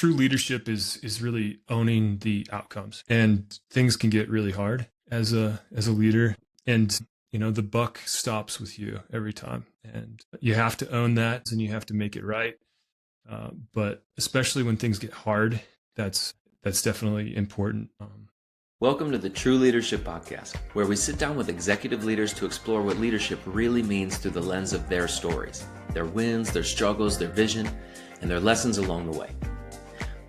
true leadership is really owning the outcomes, and things can get really hard as a leader. And the buck stops with you every time, and you have to own that, and you have to make it right. But especially when things get hard, that's definitely important. Welcome to the True Leadership Podcast, where we sit down with executive leaders to explore what leadership really means through the lens of their stories, their wins, their struggles, their vision, and their lessons along the way.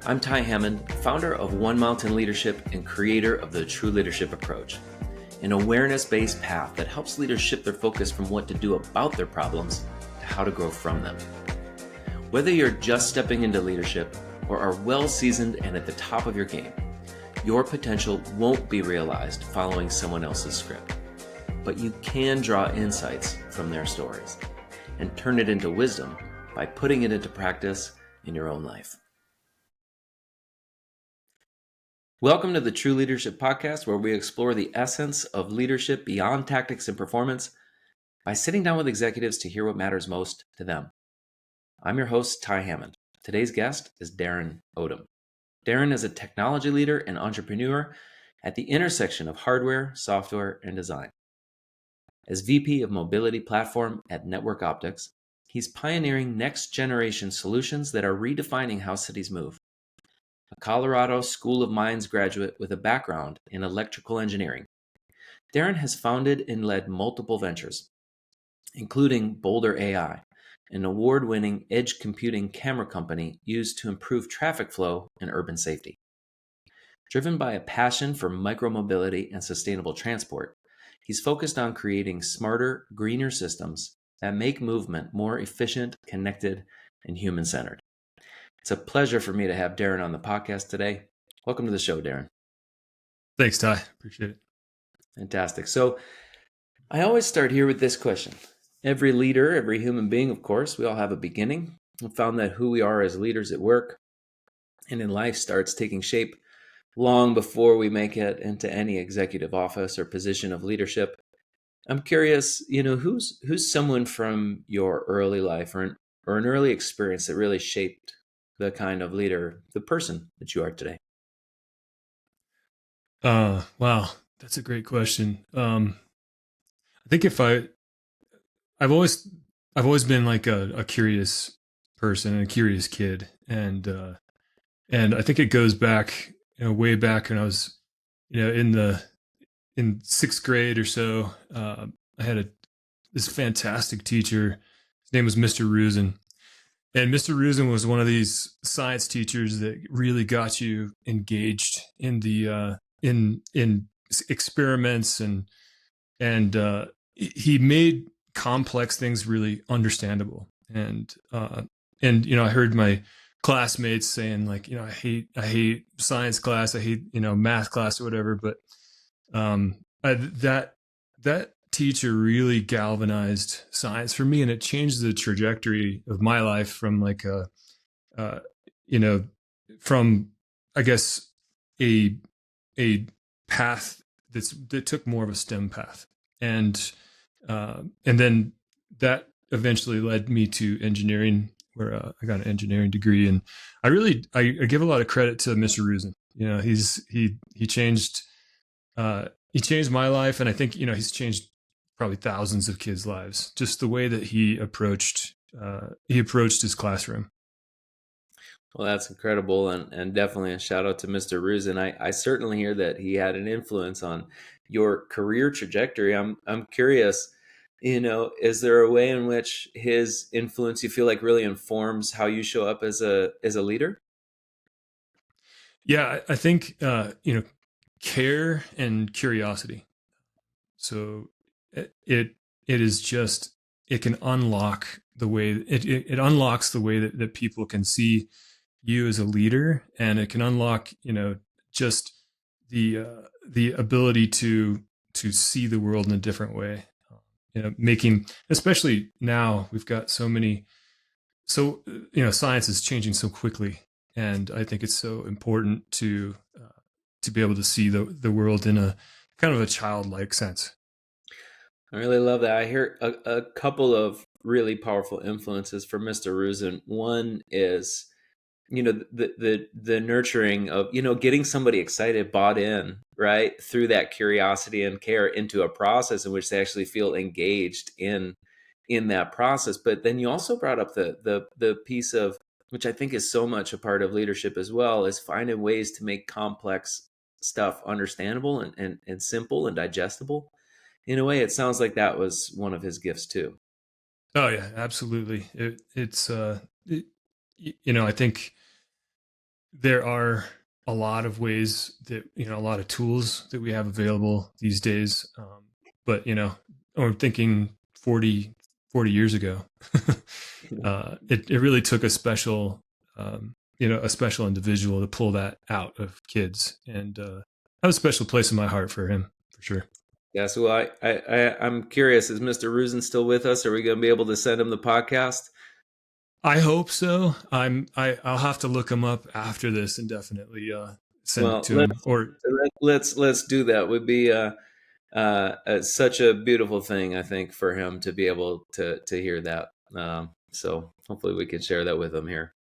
I'm Ty Hammond, founder of One Mountain Leadership and creator of the True Leadership Approach, an awareness-based path that helps leaders shift their focus from what to do about their problems to how to grow from them. Whether you're just stepping into leadership or are well-seasoned and at the top of your game, your potential won't be realized following someone else's script, but you can draw insights from their stories and turn it into wisdom by putting it into practice in your own life. Welcome to the True Leadership Podcast, where we explore the essence of leadership beyond tactics and performance by sitting down with executives to hear what matters most to them. I'm your host, Ty Hammond. Today's guest is Darren Odom. Darren is a technology leader and entrepreneur at the intersection of hardware, software, and design. As VP of Mobility Platform at Network Optics, he's pioneering next-generation solutions that are redefining how cities move. A Colorado School of Mines graduate with a background in electrical engineering, Darren has founded and led multiple ventures, including Boulder AI, an award-winning edge computing camera company used to improve traffic flow and urban safety. Driven by a passion for micromobility and sustainable transport, he's focused on creating smarter, greener systems that make movement more efficient, connected, and human-centered. It's a pleasure for me to have Darren on the podcast today. Welcome to the show, Darren. Thanks, Ty. Appreciate it. Fantastic. So I always start here with this question. Every leader, every human being, of course, we all have a beginning. We found that who we are as leaders at work and in life starts taking shape long before we make it into any executive office or position of leadership. I'm curious, who's someone from your early life or an early experience that really shaped the kind of leader, the person that you are today? Wow, that's a great question. I think I've always been like a curious person and a curious kid, and I think it goes back, way back when I was, in sixth grade or so. I had this fantastic teacher. His name was Mr. Rusin. And Mr. Rusin was one of these science teachers that really got you engaged in the in experiments, and he made complex things really understandable. And I heard my classmates saying, like, I hate science class, I hate math class or whatever. But that teacher really galvanized science for me, and it changed the trajectory of my life from like from, I guess, a path that took more of a STEM path, and then that eventually led me to engineering, where I got an engineering degree. And I give a lot of credit to Mr. Rusin. He changed my life, and I think he's changed probably thousands of kids' lives, just the way that he approached his classroom. Well, that's incredible, and definitely a shout out to Mr. Rusin. I certainly hear that he had an influence on your career trajectory. I'm curious, is there a way in which his influence you feel like really informs how you show up as a leader? Yeah, I think care and curiosity. So it is just, it can unlock the way it unlocks the way that people can see you as a leader, and it can unlock just the ability to see the world in a different way. Making, especially now, we've got science is changing so quickly, and I think it's so important to be able to see the world in a kind of a childlike sense. I really love that. I hear a couple of really powerful influences from Mr. Rusin. One is, the nurturing of, getting somebody excited, bought in, right, through that curiosity and care into a process in which they actually feel engaged in that process. But then you also brought up the piece of, which I think is so much a part of leadership as well, is finding ways to make complex stuff understandable and simple and digestible. In a way, it sounds like that was one of his gifts too. Oh yeah, absolutely. I think there are a lot of ways that, a lot of tools that we have available these days. But, I'm thinking 40 years ago, it really took a special, a special individual to pull that out of kids. And I have a special place in my heart for him, for sure. Yes. Well, I'm curious, is Mr. Rusin still with us? Are we going to be able to send him the podcast? I hope so. I'll have to look him up after this and definitely send it to him. Or let's do that. Would be such a beautiful thing, I think, for him to be able to hear that. So hopefully we can share that with him here.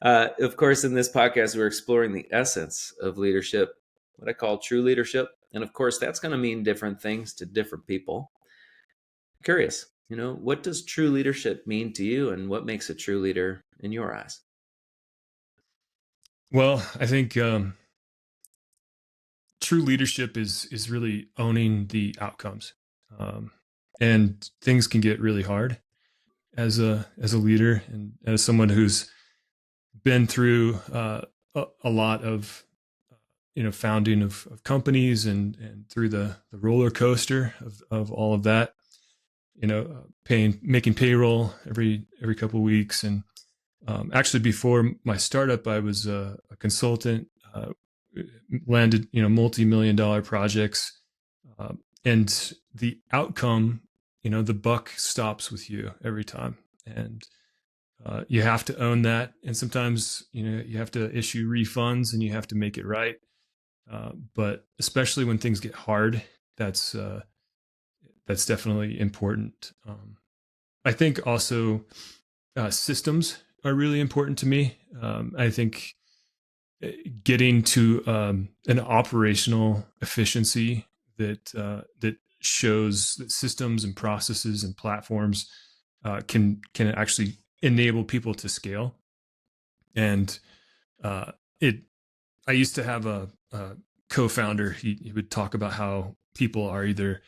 Of course, in this podcast, we're exploring the essence of leadership, what I call true leadership, and of course, that's going to mean different things to different people. Curious, what does true leadership mean to you, and what makes a true leader in your eyes? well, I think true leadership is really owning the outcomes, and things can get really hard as a leader and as someone who's been through a lot of founding of companies and through the roller coaster of all of that, making payroll every couple of weeks. And actually before my startup, I was a consultant, landed multi-million-dollar projects, and the outcome, the buck stops with you every time. And you have to own that. And sometimes, you have to issue refunds and you have to make it right. But especially when things get hard, that's definitely important. I think also systems are really important to me. I think getting to an operational efficiency that shows that systems and processes and platforms can actually enable people to scale. And I used to have a co-founder. He would talk about how people are either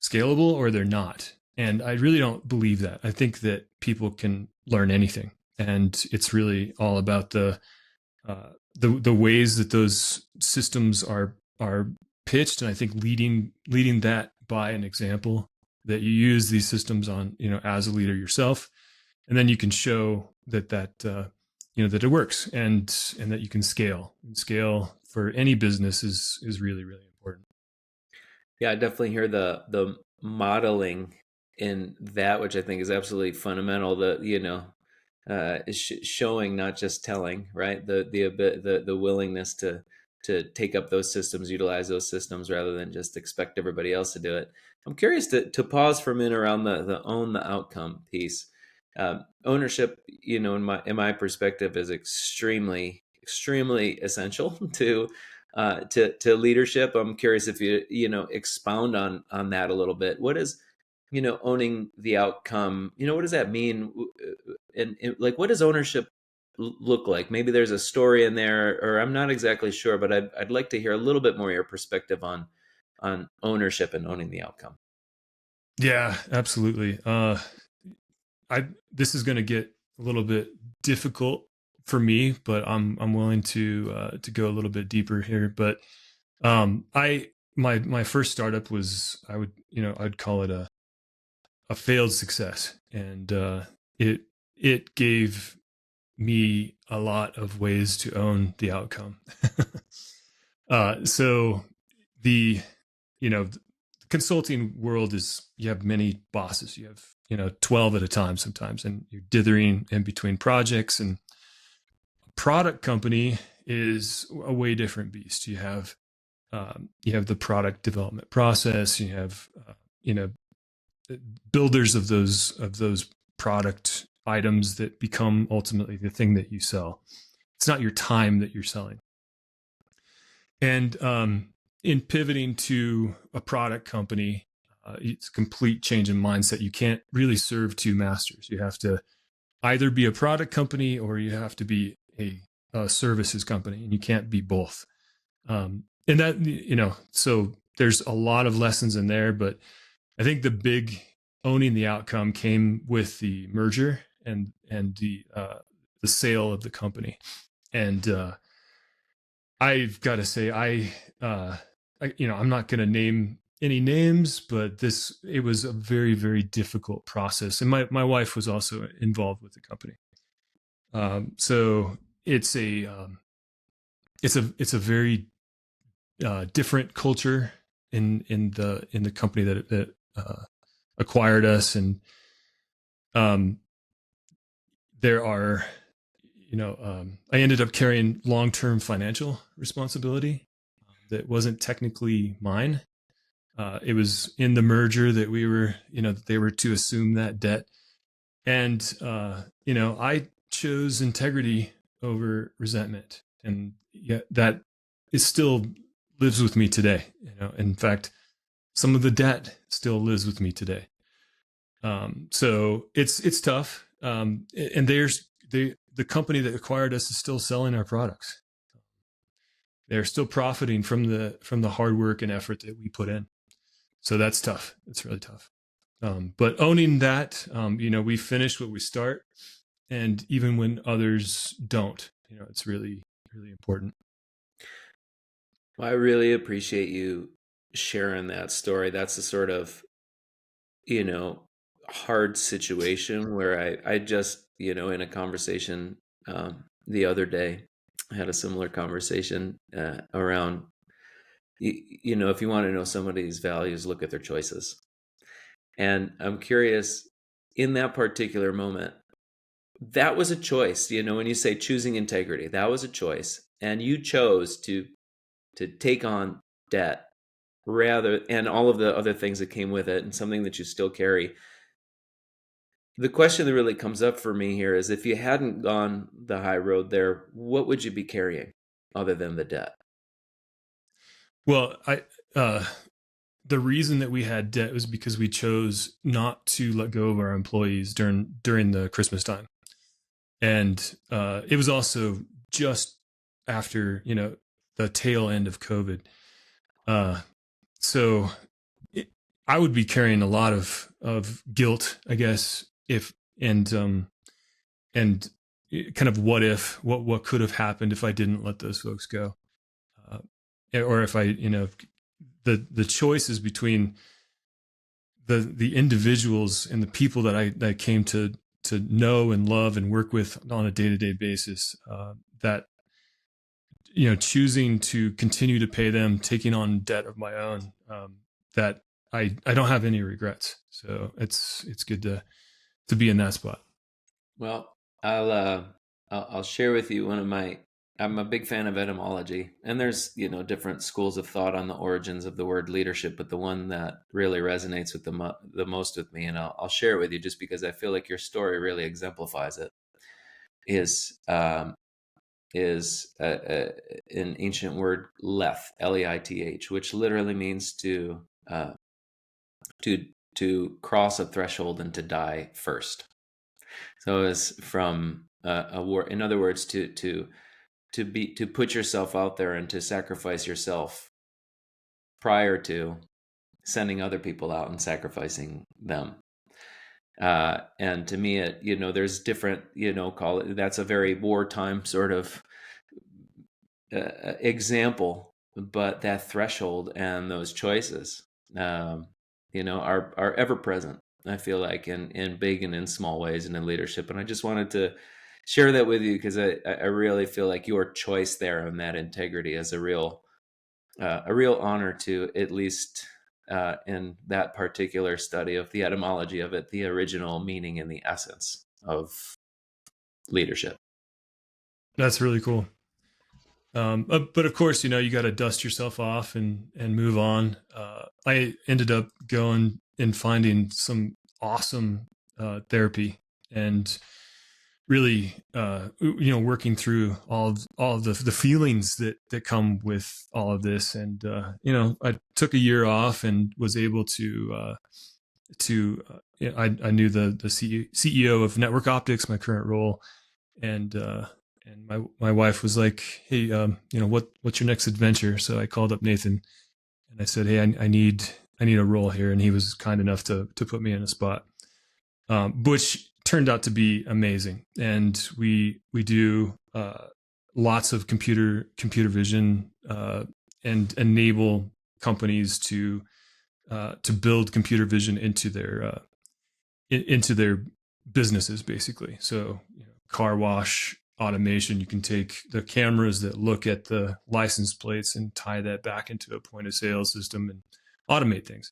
scalable or they're not. And I really don't believe that. I think that people can learn anything. And it's really all about the ways that those systems are pitched. And I think leading that by an example that you use these systems on, as a leader yourself, and then you can show that that it works and that you can scale. And scale for any business is really, really important. Yeah, I definitely hear the modeling in that, which I think is absolutely fundamental. Showing, not just telling, right? The willingness to take up those systems, utilize those systems, rather than just expect everybody else to do it. I'm curious to pause for a minute around the own the outcome piece. Ownership, in my perspective, is extremely essential to leadership. I'm curious if you expound on that a little bit. What is owning the outcome? What does that mean? And like, what does ownership look like? Maybe there's a story in there, or I'm not exactly sure, but I'd like to hear a little bit more your perspective on ownership and owning the outcome. Yeah, absolutely. This is going to get a little bit difficult for me, but I'm willing to go a little bit deeper here. But my first startup was, I'd call it a failed success, and it gave me a lot of ways to own the outcome. So the consulting world is, you have many bosses. You have 12 at a time sometimes, and you're dithering in between projects. And a product company is a way different beast. You have the product development process. You have builders of those product items that become ultimately the thing that you sell. it's not your time that you're selling. And in pivoting to a product company, it's a complete change in mindset. You can't really serve two masters. You have to either be a product company or you have to be a services company, and you can't be both. And that, so there's a lot of lessons in there, but I think the big owning the outcome came with the merger and the sale of the company. And I've got to say, I'm not going to name any names, but it was a very, very difficult process. And my wife was also involved with the company. So it's a very different culture in the company that acquired us, and there are, I ended up carrying long-term financial responsibility that wasn't technically mine. It was in the merger that that they were to assume that debt. And, I chose integrity over resentment. And yeah, that still lives with me today. In fact, some of the debt still lives with me today. So it's tough. And the company that acquired us is still selling our products. They're still profiting from the hard work and effort that we put in. So that's tough. It's really tough. But owning that, we finish what we start, and even when others don't, it's really, really important. Well, I really appreciate you sharing that story. That's a sort of, hard situation where I just, in a conversation the other day, I had a similar conversation around, if you want to know somebody's values, look at their choices. And I'm curious, in that particular moment, that was a choice. When you say choosing integrity, that was a choice. And you chose to take on debt and all of the other things that came with it, and something that you still carry. The question that really comes up for me here is, if you hadn't gone the high road there, what would you be carrying other than the debt? Well, the reason that we had debt was because we chose not to let go of our employees during the Christmas time. And it was also just after, the tail end of COVID. So I would be carrying a lot of guilt, I guess, and kind of what could have happened if I didn't let those folks go, or if I, the choices between the individuals and the people that I came to know and love and work with on a day-to-day basis, that, choosing to continue to pay them, taking on debt of my own, that I don't have any regrets. So it's good to be in that spot. Well, I'll share with you I'm a big fan of etymology, and there's, different schools of thought on the origins of the word leadership, but the one that really resonates with the most with me, and I'll share it with you just because I feel like your story really exemplifies it, is an ancient word, leth, Leith, which literally means to cross a threshold and to die first. So it's from a war. In other words, to put yourself out there and to sacrifice yourself prior to sending other people out and sacrificing them. And to me, there's different, that's a very wartime sort of example, but that threshold and those choices, are ever present. I feel like in big and in small ways and in leadership. And I just wanted to share that with you because I really feel like your choice there and that integrity is a real honor to, at least in that particular study of the etymology of it, the original meaning and the essence of leadership. That's really cool. But of course, you got to dust yourself off and move on. I ended up going and finding some awesome therapy, and really, working through all of the feelings that come with all of this. And, I took a year off and was able I knew the CEO of Network Optics, my current role. And my wife was like, "Hey, what's your next adventure?" So I called up Nathan and I said, "Hey, I need a role here." And he was kind enough to put me in a spot, which turned out to be amazing. And we do lots of computer vision and enable companies to build computer vision into their businesses, basically. So, car wash automation, you can take the cameras that look at the license plates and tie that back into a point of sale system and automate things.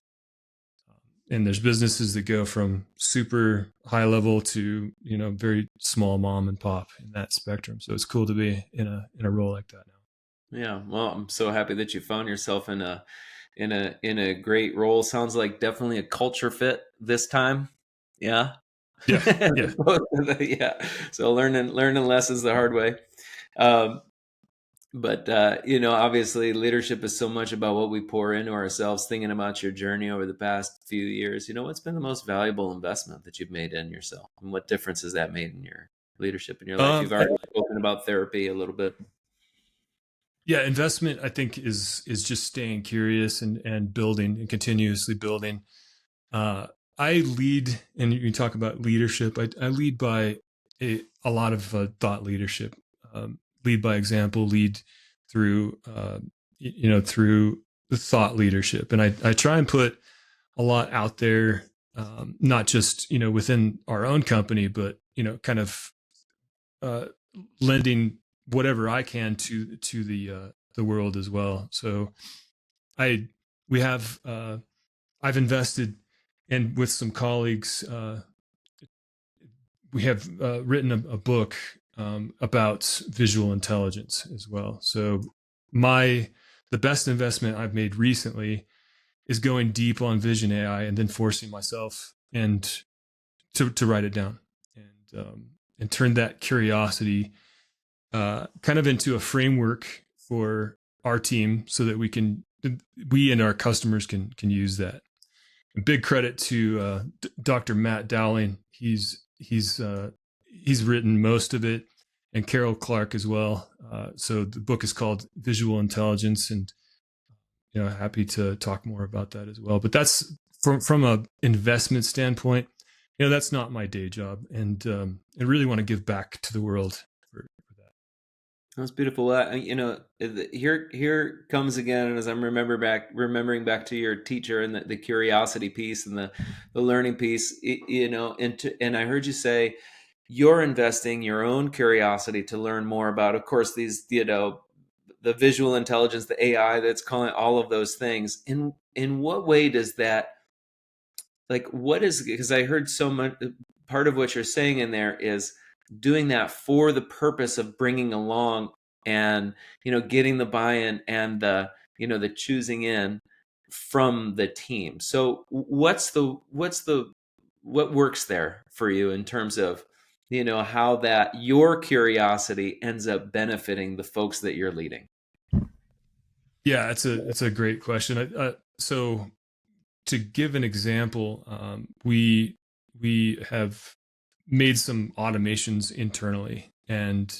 And there's businesses that go from super high level to, very small mom and pop in that spectrum. So it's cool to be in a role like that now. Yeah. Well, I'm so happy that you found yourself in a great role. Sounds like definitely a culture fit this time. Yeah. Yeah. Yeah. Yeah. So learning lessons the hard way. But obviously leadership is so much about what we pour into ourselves. Thinking about your journey over the past few years, what's been the most valuable investment that you've made in yourself, and what difference has that made in your leadership in your life? You've already spoken about therapy a little bit. Yeah, investment, I think, is just staying curious and building and continuously building. I lead, and you talk about leadership. I lead by a lot of thought leadership. Lead by example. Lead through through the thought leadership, and I try and put a lot out there, not just within our own company, but kind of lending whatever I can to the world as well. So we have I've invested, and with some colleagues, we have written a book about visual intelligence as well. So the best investment I've made recently is going deep on vision AI and then forcing myself and to write it down and turn that curiosity kind of into a framework for our team so that we and our customers can use that. A big credit to Dr. Matt Dowling. He's written most of it, and Carol Clark as well. So the book is called Visual Intelligence, and happy to talk more about that as well. But that's from a investment standpoint. That's not my day job, and I really want to give back to the world for that. That's beautiful. Here comes again, as I'm remembering back to your teacher and the curiosity piece and the learning piece. And I heard you say you're investing your own curiosity to learn more about, of course, these the visual intelligence, the AI that's calling all of those things. In what way does that, because I heard so much, part of what you're saying in there is doing that for the purpose of bringing along and, getting the buy-in and the choosing in from the team. So what works there for you in terms of, how that your curiosity ends up benefiting the folks that you're leading? Yeah, it's a great question. So to give an example, we have made some automations internally, and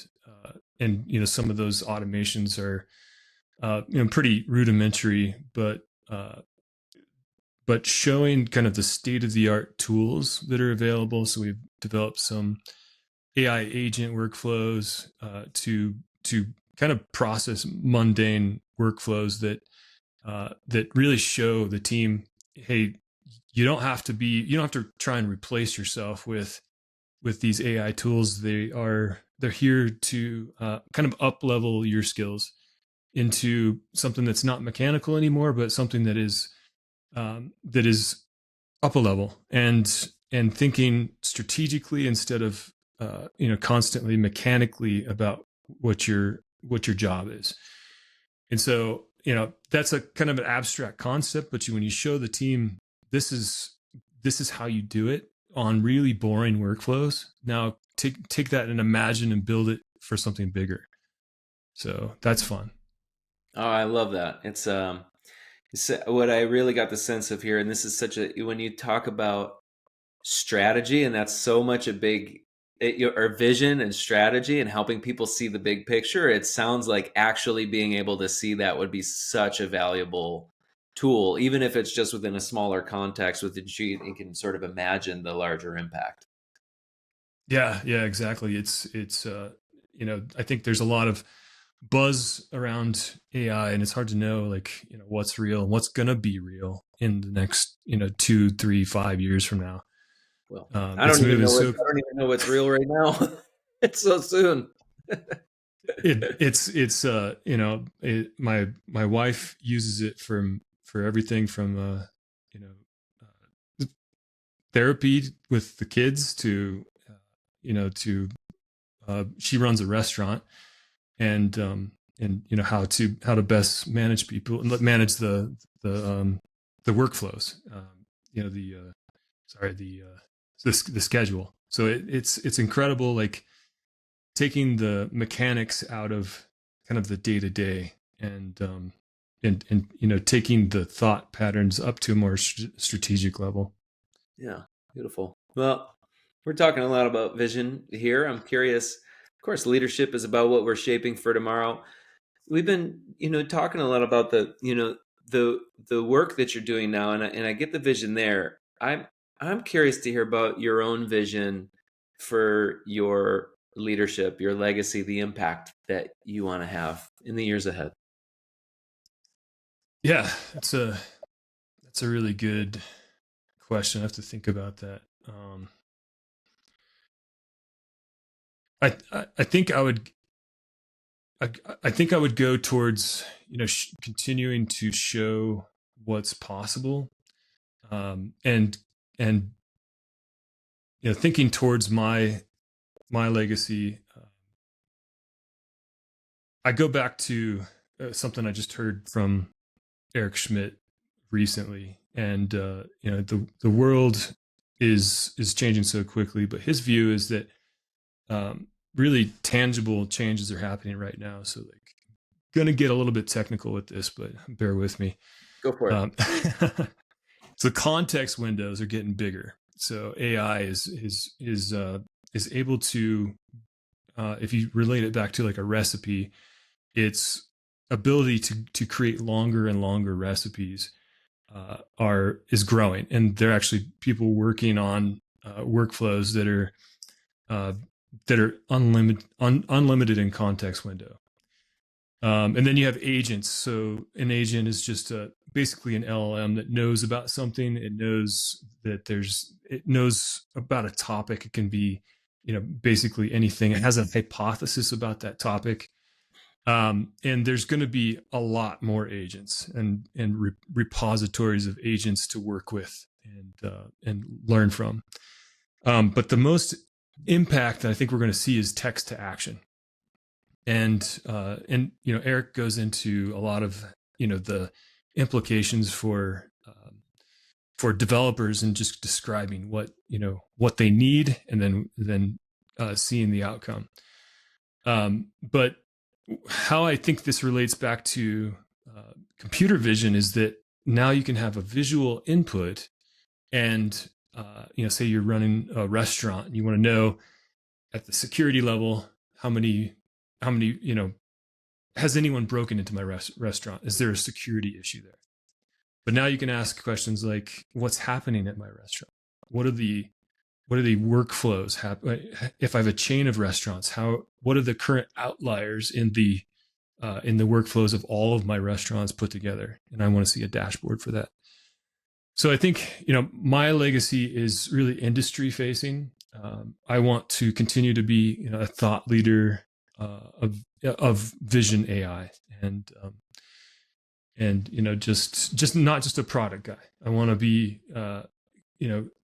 some of those automations are pretty rudimentary, but showing kind of the state of the art tools that are available. So we've developed some AI agent workflows to kind of process mundane workflows that really show the team, hey, you don't have to try and replace yourself with these AI tools. They're here to kind of up level your skills into something that's not mechanical anymore, but something that is up a level and thinking strategically instead of constantly mechanically about what your job is. And so that's a kind of an abstract concept, but when you show the team this is how you do it on really boring workflows, now take that and imagine and build it for something bigger. So that's fun. Oh, I love that. It's what I really got the sense of here, and this is such a when you talk about strategy, and that's so much a big or vision and strategy and helping people see the big picture. It sounds like actually being able to see that would be such a valuable tool, even if it's just within a smaller context with the sheet and can sort of imagine the larger impact. Yeah, exactly. I think there's a lot of buzz around AI, and it's hard to know, like, what's real and what's going to be real in the next, 2, 3, 5 years from now. Well, It's moving so. I don't even know what's real right now. It's so soon. My wife uses it for everything from therapy with the kids to to she runs a restaurant, and how to best manage people and manage the workflows, the schedule. So it's incredible, like taking the mechanics out of kind of the day to day, and taking the thought patterns up to a more strategic level. Yeah, beautiful. Well, we're talking a lot about vision here. I'm curious. Of course, leadership is about what we're shaping for tomorrow. We've been, talking a lot about the work that you're doing now, and I get the vision there. I'm curious to hear about your own vision for your leadership, your legacy, the impact that you want to have in the years ahead. Yeah, that's a really good question. I have to think about that. I think I would. I think I would go towards continuing to show what's possible, and thinking towards my legacy. I go back to something I just heard from Eric Schmidt recently, and the world is changing so quickly, but his view is that really tangible changes are happening right now. So, like, going to get a little bit technical with this, but bear with me. Go for it. So context windows are getting bigger. So AI is able to, if you relate it back to like a recipe, its ability to create longer and longer recipes is growing, and there are actually people working on workflows that are unlimited in context window. And then you have agents. So an agent is just basically an LLM that knows about something. It knows about a topic. It can be, basically anything. It has a hypothesis about that topic. And there's going to be a lot more agents and repositories of agents to work with and learn from. But the most impact that I think we're going to see is text to action. And Eric goes into a lot of the implications for developers, and just describing what they need, and then seeing the outcome. But how I think this relates back to computer vision is that now you can have a visual input, and say you're running a restaurant and you want to know at the security level how many has anyone broken into my restaurant? Is there a security issue there? But now you can ask questions like, what's happening at my restaurant? What are the workflows if I have a chain of restaurants? What are the current outliers in the workflows of all of my restaurants put together? And I want to see a dashboard for that. So I think my legacy is really industry facing. I want to continue to be a thought leader of vision AI, and just not just a product guy. I want to be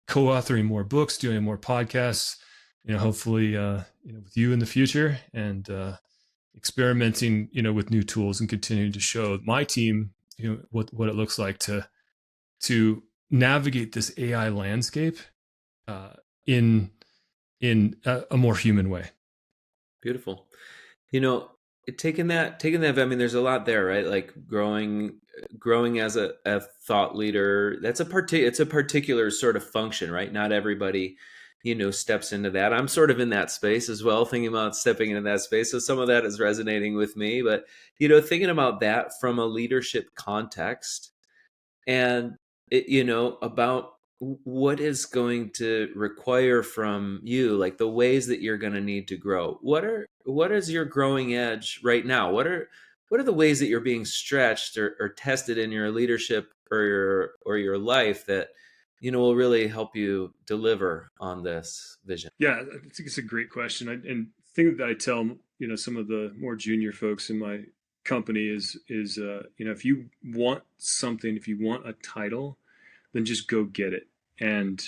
co-authoring more books, doing more podcasts, hopefully with you in the future, and experimenting with new tools, and continuing to show my team what it looks like to navigate this AI landscape in in a more human way. Beautiful. You know, taking that, I mean, there's a lot there, right? Like growing as a thought leader. It's a particular sort of function, right? Not everybody, steps into that. I'm sort of in that space as well, thinking about stepping into that space. So some of that is resonating with me, but thinking about that from a leadership context, and about what is going to require from you, like the ways that you're going to need to grow. What is your growing edge right now? What are the ways that you're being stretched or tested in your leadership or your life that will really help you deliver on this vision? Yeah, I think it's a great question. And thing that I tell some of the more junior folks in my company is if you want something, if you want a title, then just go get it. And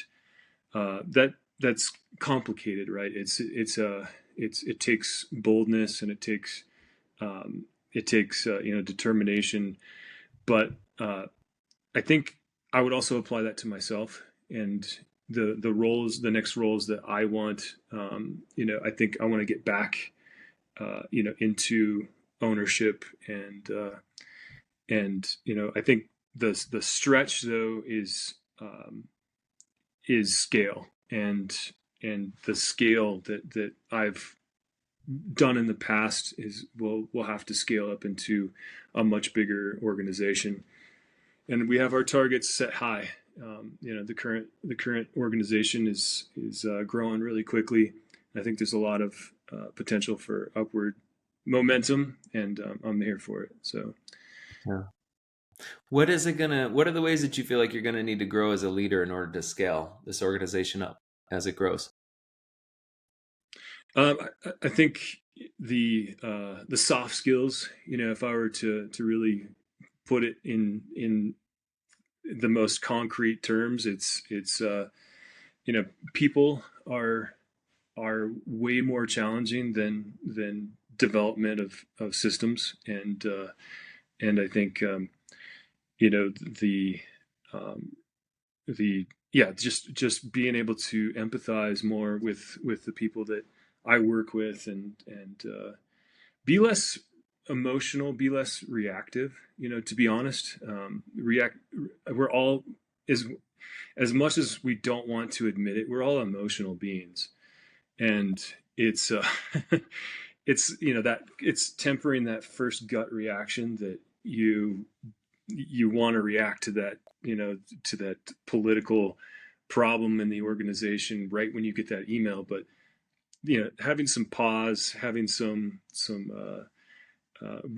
that's complicated, right? It takes boldness, and it takes determination. But I think I would also apply that to myself and the next roles that I want. I think I want to get back, into ownership, and I think the stretch though is scale, and the scale that I've done in the past is we'll have to scale up into a much bigger organization, and we have our targets set high. The current organization is growing really quickly. I think there's a lot of potential for upward momentum, and I'm here for it. So, Yeah. What are the ways that you feel like you're gonna need to grow as a leader in order to scale this organization up as it grows? I think the soft skills. If I were to really put it in the most concrete terms, it's people are way more challenging than development of systems, and I think you know the um, the yeah, just being able to empathize more with the people that I work with, and be less emotional, be less reactive. To be honest, react. We're all as much as we don't want to admit it, we're all emotional beings, and it's that it's tempering that first gut reaction that you want to react to that political problem in the organization right when you get that email. But having some pause, having some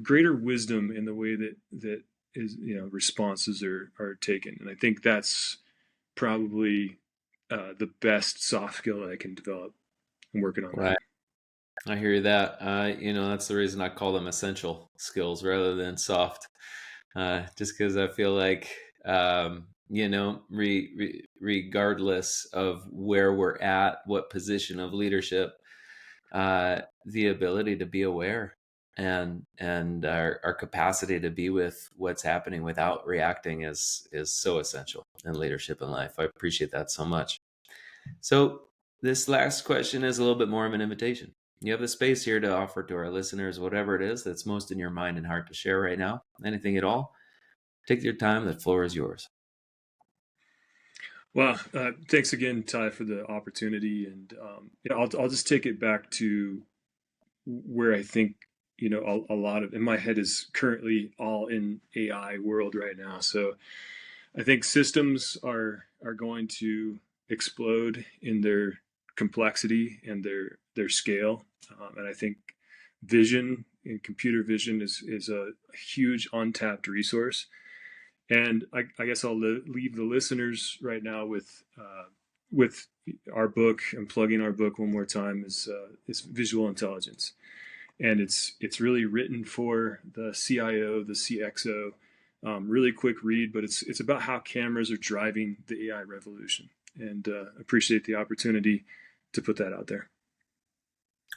greater wisdom in the way that is responses are taken, and I think that's probably the best soft skill that I can develop. I'm working on that. Right. I hear that. That's the reason I call them essential skills rather than soft. Just because I feel like, regardless of where we're at, what position of leadership, the ability to be aware and our capacity to be with what's happening without reacting is so essential in leadership and life. I appreciate that so much. So this last question is a little bit more of an invitation. You have the space here to offer to our listeners whatever it is that's most in your mind and heart to share right now. Anything at all. Take your time. The floor is yours. Well, thanks again, Ty, for the opportunity, and I'll just take it back to where I think a lot of in my head is currently all in AI world right now. So I think systems are going to explode in their complexity and their scale, and I think vision and computer vision is a huge untapped resource. And I guess I'll leave the listeners right now with our book. I'm plugging our book one more time. Is Visual Intelligence, and it's really written for the CIO, the CXO. Really quick read, but it's about how cameras are driving the AI revolution, and appreciate the opportunity to put that out there.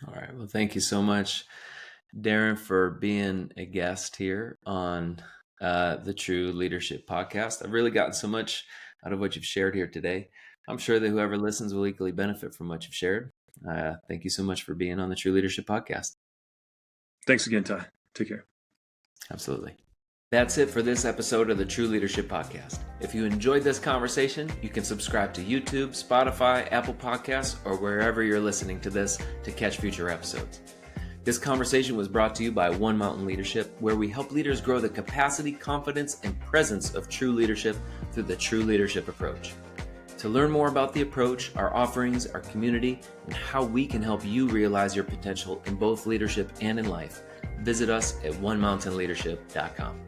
All right. Well, thank you so much, Darren, for being a guest here on the True Leadership Podcast. I've really gotten so much out of what you've shared here today. I'm sure that whoever listens will equally benefit from what you've shared. Thank you so much for being on the True Leadership Podcast. Thanks again, Ty. Take care. Absolutely. That's it for this episode of the True Leadership Podcast. If you enjoyed this conversation, you can subscribe to YouTube, Spotify, Apple Podcasts, or wherever you're listening to this to catch future episodes. This conversation was brought to you by One Mountain Leadership, where we help leaders grow the capacity, confidence, and presence of true leadership through the True Leadership approach. To learn more about the approach, our offerings, our community, and how we can help you realize your potential in both leadership and in life, visit us at onemountainleadership.com.